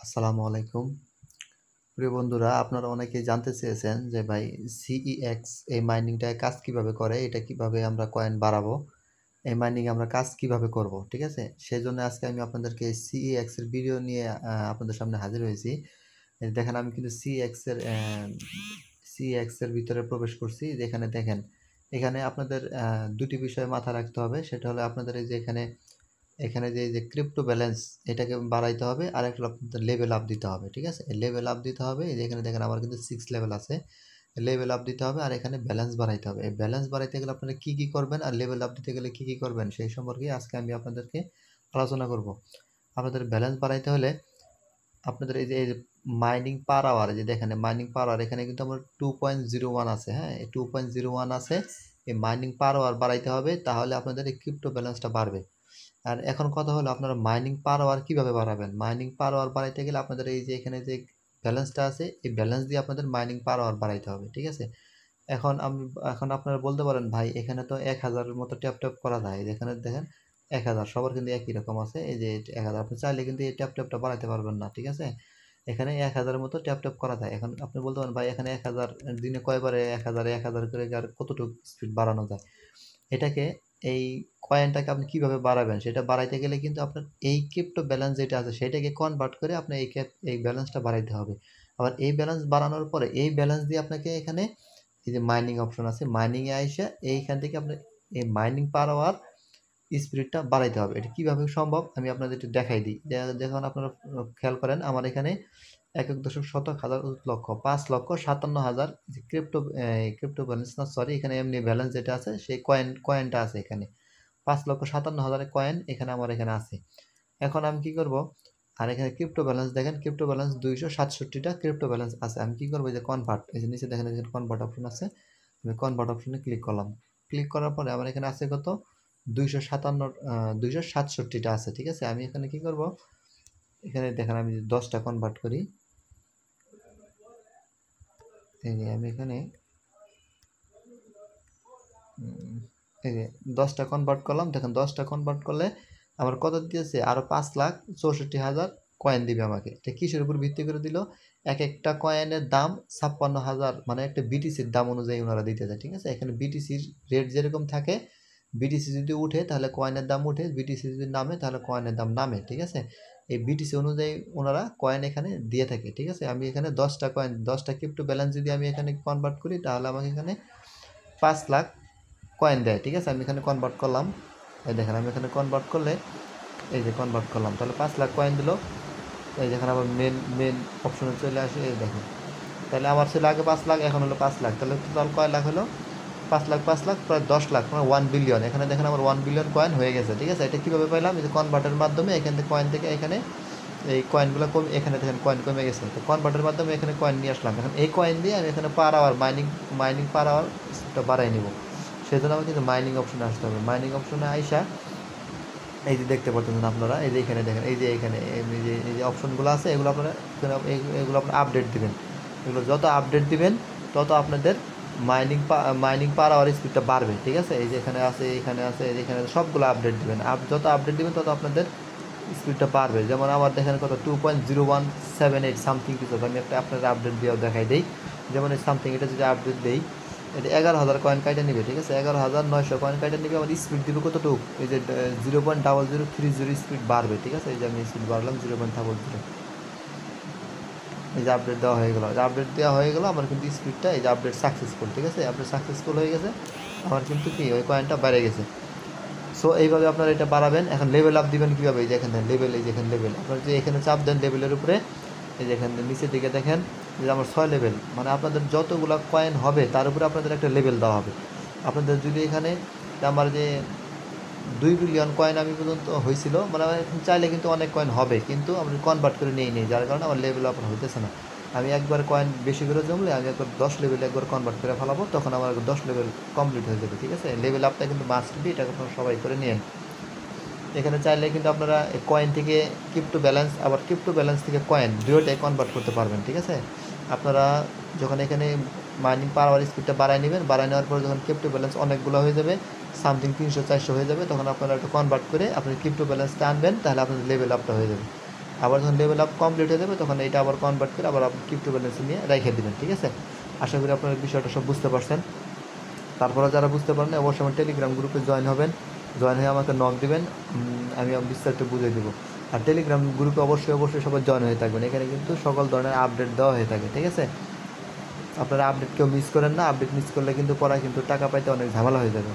আসসালামু আলাইকুম। প্রিয় বন্ধুরা, আপনারা অনেকেই জানতে চেয়েছেন যে ভাই সিইএক্স এই মাইনিংটায় কাজ কিভাবে করে? এটা কিভাবে আমরা কয়েন বাড়াবো? এই মাইনিং আমরা কাজ কিভাবে করব? ঠিক আছে? সেজন্য আজকে আমি আপনাদেরকে সিইএক্স এর ভিডিও নিয়ে আপনাদের সামনে হাজির হয়েছি। এই দেখেন আমি কিন্তু সিইএক্স এর ভিতরে প্রবেশ করছি। যেখানে দেখেন, এখানে আপনাদের ২ টি বিষয় মাথায় রাখতে হবে। সেটা হলো আপনাদের এই যে এখানে যে ক্রিপ্টো ব্যালেন্স এটাকে বাড়াইতে হবে, আর একটা আপনাদের লেভেল আপ দিতে হবে। ঠিক আছে? লেভেল আপ দিতে হবে। এই যে এখানে দেখেন আমার কিন্তু 6 লেভেল আছে। লেভেল আপ দিতে হবে আর এখানে ব্যালেন্স বাড়াইতে হবে। এই ব্যালেন্স বাড়াইতে গেলে আপনারা কি করবেন আর লেভেল আপ দিতে গেলে কি করবেন সেই সম্পর্কে আজকে আমি আপনাদেরকে আলোচনা করব। আপনাদের ব্যালেন্স বাড়াইতে হলে আপনাদের এই যে মাইনিং পার আওয়ার, যে দেখেন মাইনিং পার আওয়ার এখানে কিন্তু আমার 2.01 আছে। হ্যাঁ, এই 2.01 আছে। এই মাইনিং পার আওয়ার বাড়াইতে হবে, তাহলে আপনাদের এই ক্রিপ্টো ব্যালেন্সটা বাড়বে। আর এখন কথা হলো আপনারা মাইনিং পার আওয়ার কিভাবে বাড়াবেন? মাইনিং পার আওয়ার বাড়াইতে গেলে আপনাদের এই যে এখানে যে ব্যালেন্সটা আছে, এই ব্যালেন্স দিয়ে আপনাদের মাইনিং পার আওয়ার বাড়াইতে হবে। ঠিক আছে? এখন এখন আপনারা বলতে পারেন, ভাই এখানে তো 1000 এর মতো ট্যাপ করা যায়। এখানে দেখেন 1000 সবার কিন্তু একই রকম আছে। এই যে 1000 আপনি চাইলে কিন্তু এই ট্যাপটা বাড়াইতে পারবেন না। ঠিক আছে? এখানে 1000 এর মতো ট্যাপ করা যায়। এখন আপনি বলতে পারেন, ভাই এখানে 1000 দিনে কয়বারে 1000 করে আর কতটুকু স্পিড বাড়ানো যায়? এটাকে এই কয়েনটাকে আপনি কিভাবে বাড়াবেন? সেটা বাড়াইতে গেলে কিন্তু আপনার এই ক্রিপ্টো ব্যালেন্স যেটা আছে সেটাকে কনভার্ট করে আপনার এই ব্যালেন্সটা বাড়াইতে হবে। আবার এই ব্যালেন্স বাড়ানোর পরে এই ব্যালেন্স দিয়ে আপনাকে এখানে এই যে মাইনিং অপশন আছে, মাইনিং এ আইসা এইখান থেকে আপনি এই মাইনিং পার আওয়ার স্পিডটা বাড়াইতে হবে। এটা কিভাবে সম্ভব আমি আপনাদের একটু দেখাই দিই। দেখুন আপনারা খেয়াল করেন আমার এখানে ১.শতক লক্ষ ৫,৫৭,০০০ যে ক্রিপ্টো ব্যালেন্স না, সরি, এখানে এমনি ব্যালেন্স যেটা আছে সেই কয়েনটা আছে এখানে। ৫,৫৭,০০০ কয়েন আমার এখানে আছে। এখন আমি কি করব? আর এখানে ক্রিপ্টো ব্যালেন্স দেখেন, ক্রিপ্টো ব্যালেন্স ২৬৭ টা ক্রিপ্টো ব্যালেন্স আছে। আমি কি করব? এই যে কনভার্ট, এই যে নিচে দেখেন এখানে কনভার্ট অপশন আছে। আমি কনভার্ট অপশনে ক্লিক করলাম। ক্লিক করার পরে আমার এখানে আছে কত? ২৫৭ ২৬৭ টা আছে। ঠিক আছে? আমি এখানে কি করব? এখানে দেখেন আমি ১০ টা কনভার্ট করি। এই যে আমি এখানে এই যে ১০ টা কনভার্ট করলাম। দেখেন ১০ টা কনভার্ট করলে আমার কত দিয়েছে? আরো ৫,৬৪,০০০ কয়েন দিবে আমাকে। এটা কিসের উপর ভিত্তি করে দিল? একেকটা কয়েনের দাম ৫৬,০০০, মানে একটা বিটিসির দাম অনুযায়ী উনারা দিতে যায়। ঠিক আছে? এখানে বিটিসির রেট যেরকম থাকে, বিটিসি যদি উঠে তাহলে কয়েনের দাম উঠে, বিটিসি যদি নামে তাহলে কয়েনের দাম নামে। ঠিক আছে? এই বিটিসি অনুযায়ী ওনারা কয়েন এখানে দিয়ে থাকে। ঠিক আছে? আমি এখানে ১০ টা কয়েন, ১০ টা ক্রিপ্টো ব্যালেন্স যদি আমি এখানে কনভার্ট করি তাহলে আমাকে এখানে ৫,০০,০০০ কয়েন দেয়। ঠিক আছে? আমি এখানে কনভার্ট করলাম। এই দেখেন আমি এখানে কনভার্ট করলে এই যে কনভার্ট করলাম, তাহলে ৫,০০,০০০ কয়েন দিল। এই যেখানে আবার মেন অপশনে চলে আসে, এই দেখেন। তাহলে আমার ছিল আগে ৫,০০,০০০, এখন হলো ৫,০০,০০০। তাহলে টোটাল কয় লাখ হলো? ৫,০০,০০০ প্রায় ১০,০০,০০০, মানে 1 বিলিয়ন। এখানে দেখেন আমার 1 বিলিয়ন কয়েন হয়ে গেছে। ঠিক আছে? এটা কীভাবে পাইলাম? এই যে কনভার্টের মাধ্যমে এখান থেকে কয়েন থেকে এখানে এই কয়েনগুলো কমে, এখানে দেখেন কয়েন কমে গেছে। তো কনভার্টের মাধ্যমে এখানে কয়েন নিয়ে আসলাম। এখন এই কয়েন দিয়ে আমি এখানে per hour mining per hour বাড়াই নিব। সেজন্য আমাকে কিন্তু মাইনিং অপশনে আসতে হবে। মাইনিং অপশনে আইসা এই যে দেখতে পাচ্ছেন আপনারা, এই যে এখানে দেখেন, এই যে এখানে এই যে অপশনগুলো আছে, এগুলো আপনারা এগুলো আপনারা আপডেট দিবেন। এগুলো যত আপডেট দিবেন তত আপনাদের মাইনিং পার আওয়ার স্পিডটা বাড়বে। ঠিক আছে? এই যে এখানে আছে, এখানে আছে, এখানে সবগুলো আপডেট দিবেন। যত আপডেট দিবেন তত আপনাদের স্পিডটা বাড়বে। যেমন আমার দেখেন কত 2.0178 সামথিং কিছু। আমি একটা আপনাদের আপডেট দিয়েও দেখাই দিই। যেমন এই সামথিং, এটা যদি আপডেট দেই, এটা ১১,০০০ কয়েন কাইটা নিবে। ঠিক আছে? ১১,৯০০ কয়েন কাইটা নিবে। আমার স্পিড দিবে কতটুকু? এই যে 0.0030 স্পিড বাড়বে। ঠিক আছে? এই যে আমি স্পিড বাড়লাম 0.00। এই যে আপডেট দেওয়া হয়ে গেল। আপডেট দেওয়া হয়ে গেল আমার কিন্তু স্পিডটা, এই যে আপডেট সাকসেসফুল। ঠিক আছে? আপডেট সাকসেসফুল হয়ে গেছে। আমার কিন্তু কি ওই কয়েনটা বেড়ে গেছে। সো এইভাবে আপনারা এটা বাড়াবেন। এখন লেভেল আপ দিবেন কীভাবে? এই যে এখানে লেভেল, এই যে এখানে লেভেল, আপনারা যে এখানে চাপ দেন লেভেলের উপরে, এই যে এখানে নিচের দিকে দেখেন যে আমার 6 লেভেল, মানে আপনাদের যতগুলো কয়েন হবে তার উপরে আপনাদের একটা লেভেল দেওয়া হবে। আপনাদের যদি এখানে আমার যে 2 বিলিয়ন কয়েন আমি পর্যন্ত হয়েছিল, মানে আমার এখন চাইলে কিন্তু অনেক কয়েন হবে, কিন্তু আমি কনভার্ট করে নিই, যার কারণে আমার লেভেল আপ হইতেছে না। আমি একবার কয়েন বেশি করে জমলে আমি একবার 10 লেভেল একবার কনভার্ট করে ফেলাবো, তখন আমার 10 লেভেল কমপ্লিট হয়ে যাবে। ঠিক আছে? লেভেল আপটা কিন্তু মাস্ট বি, এটা আপনারা সবাই করে নিন। এখানে চাইলে কিন্তু আপনারা কয়েন থেকে ক্রিপ্টো ব্যালেন্স, আবার ক্রিপ্টো ব্যালেন্স থেকে কয়েন, দুটোটাই কনভার্ট করতে পারবেন। ঠিক আছে? আপনারা যখন এখানে মাইনিং পাওয়ার আওয়ার স্পিডটা বাড়ায় নেবেন, বাড়ায় নেওয়ার পরে যখন ক্রিপ্টো ব্যালেন্স অনেকগুলো হয়ে যাবে, সামথিং 300-400 হয়ে যাবে, তখন আপনারা একটা কনভার্ট করে আপনি ক্রিপ্টো ব্যালেন্সটা আনবেন, তাহলে আপনাদের লেভেল আপটা হয়ে যাবে। আবার যখন লেভেল আপ কমপ্লিট হয়ে যাবে তখন এটা আবার কনভার্ট করে আবার আপনি ক্রিপ্টো ব্যালেন্সে নিয়ে রেখে দেবেন, ঠিক আছে? আশা করি আপনারা বিষয়টা সব বুঝতে পারছেন। তারপরে যারা বুঝতে পারেন অবশ্যই আমার টেলিগ্রাম গ্রুপে জয়েন হবেন, জয়েন হয়ে আমাকে নক দিবেন, আমি বিস্তারিত বুঝিয়ে দেবো। আর টেলিগ্রাম গ্রুপে অবশ্যই সবাই জয়েন হয়ে থাকবেন, এখানে কিন্তু সকল ধরনের আপডেট দেওয়া হয়ে থাকে, ঠিক আছে? আপনারা আপডেট কেউ মিস করেন না, আপডেট মিস করলে কিন্তু পরে কিন্তু টাকা পাইতে অনেক ঝামেলা হয়ে যাবে।